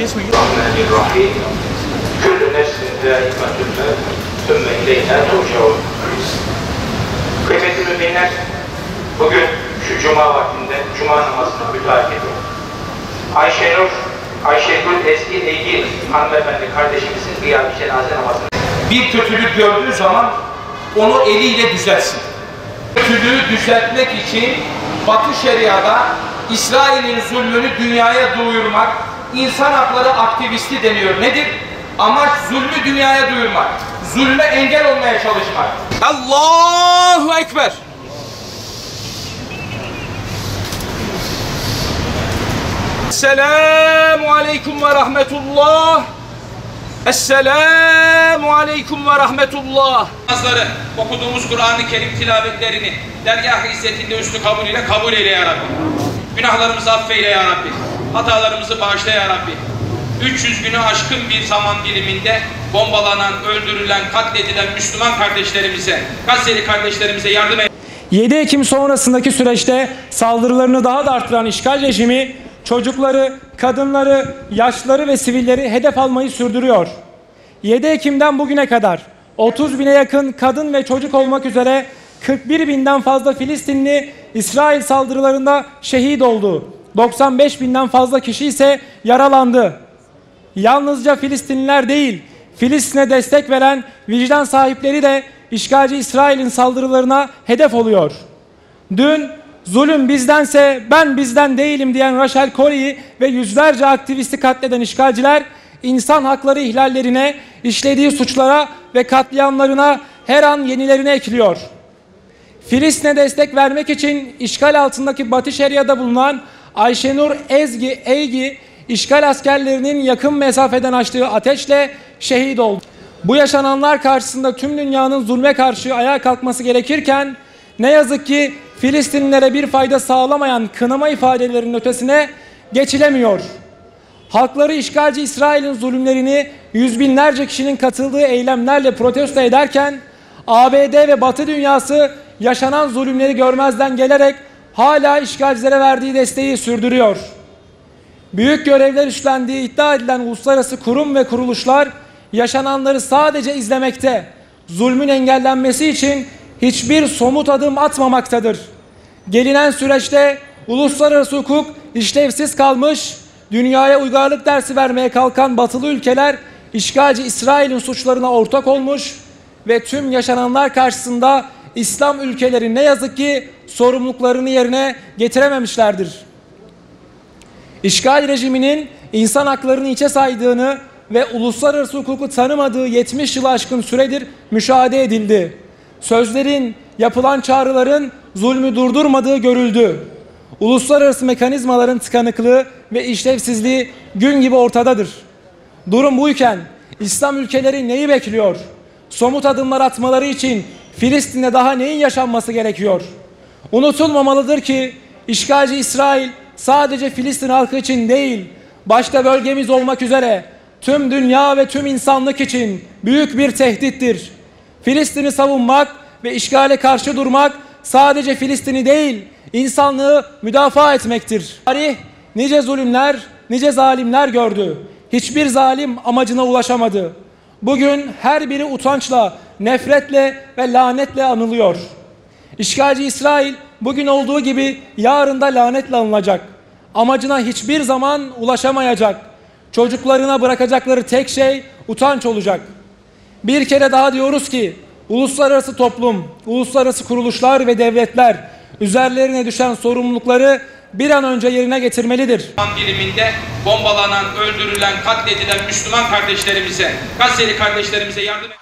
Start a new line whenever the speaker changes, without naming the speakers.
Kesmeyin.
Rahmanirrahim. Küllü nefsin zâikatül mevt. Sümme ileyhâ turcaûn. Kıymetli müminler, bugün şu cuma vaktinde cuma namazını müteakip ediyoruz. Ayşegül Eski Eygi hanımefendi kardeşimizin bir cenaze namazını. Bir kötülük gördüğü zaman onu eliyle düzeltsin. Kötülüğü düzeltmek için Batı şeriada İsrail'in zulmünü dünyaya duyurmak, insan hakları aktivisti deniyor. Nedir? Amaç zulmü dünyaya duyurmak, zulme engel olmaya çalışmak. Allahu Ekber! Esselamu Aleyküm ve Rahmetullah! Esselamu Aleyküm ve Rahmetullah! Namazları, okuduğumuz Kur'an-ı Kerim tilavetlerini dergâh-ı izzetinde üstü kabul ile kabul eyle ya Rabbi. Günahlarımızı affeyle ya Rabbi. Hatalarımızı bağışla ya Rabbi. 300 günü aşkın bir zaman diliminde bombalanan, öldürülen, katledilen Müslüman kardeşlerimize, Gazze'li kardeşlerimize yardım et.
7 Ekim sonrasındaki süreçte saldırılarını daha da artıran işgal rejimi çocukları, kadınları, yaşlıları ve sivilleri hedef almayı sürdürüyor. 7 Ekim'den bugüne kadar 30 bine yakın kadın ve çocuk olmak üzere 41 binden fazla Filistinli İsrail saldırılarında şehit oldu. 95 binden fazla kişi ise yaralandı. Yalnızca Filistinliler değil, Filistin'e destek veren vicdan sahipleri de işgalci İsrail'in saldırılarına hedef oluyor. Dün zulüm bizdense ben bizden değilim diyen Rachel Corrie'yi ve yüzlerce aktivisti katleden işgalciler insan hakları ihlallerine, işlediği suçlara ve katliamlarına her an yenilerini ekliyor. Filistin'e destek vermek için işgal altındaki Batı Şeria'da bulunan Ayşenur Eygi işgal askerlerinin yakın mesafeden açtığı ateşle şehit oldu. Bu yaşananlar karşısında tüm dünyanın zulme karşı ayağa kalkması gerekirken ne yazık ki Filistinlilere bir fayda sağlamayan kınama ifadelerinin ötesine geçilemiyor. Halkları işgalci İsrail'in zulümlerini yüz binlerce kişinin katıldığı eylemlerle protesto ederken ABD ve Batı dünyası yaşanan zulümleri görmezden gelerek hala işgalcilere verdiği desteği sürdürüyor. Büyük görevler üstlendiği iddia edilen uluslararası kurum ve kuruluşlar yaşananları sadece izlemekte, zulmün engellenmesi için hiçbir somut adım atmamaktadır. Gelinen süreçte uluslararası hukuk işlevsiz kalmış, dünyaya uygarlık dersi vermeye kalkan batılı ülkeler işgalci İsrail'in suçlarına ortak olmuş ve tüm yaşananlar karşısında İslam ülkeleri ne yazık ki sorumluluklarını yerine getirememişlerdir. İşgal rejiminin insan haklarını hiçe saydığını ve uluslararası hukuku tanımadığı 70 yılı aşkın süredir müşahede edildi. Sözlerin, yapılan çağrıların zulmü durdurmadığı görüldü. Uluslararası mekanizmaların tıkanıklığı ve işlevsizliği gün gibi ortadadır. Durum buyken İslam ülkeleri neyi bekliyor? Somut adımlar atmaları için Filistin'de daha neyin yaşanması gerekiyor? Unutulmamalıdır ki işgalci İsrail sadece Filistin halkı için değil, başta bölgemiz olmak üzere tüm dünya ve tüm insanlık için büyük bir tehdittir. Filistin'i savunmak ve işgale karşı durmak sadece Filistin'i değil, insanlığı müdafaa etmektir. Tarih nice zulümler, nice zalimler gördü. Hiçbir zalim amacına ulaşamadı. Bugün her biri utançla, nefretle ve lanetle anılıyor. İşgalci İsrail bugün olduğu gibi yarın da lanetle anılacak. Amacına hiçbir zaman ulaşamayacak. Çocuklarına bırakacakları tek şey utanç olacak. Bir kere daha diyoruz ki uluslararası toplum, uluslararası kuruluşlar ve devletler üzerlerine düşen sorumlulukları bir an önce yerine getirmelidir.
Diliminde bombalanan, öldürülen, katledilen Müslüman kardeşlerimize, Gazze'li kardeşlerimize yardım et.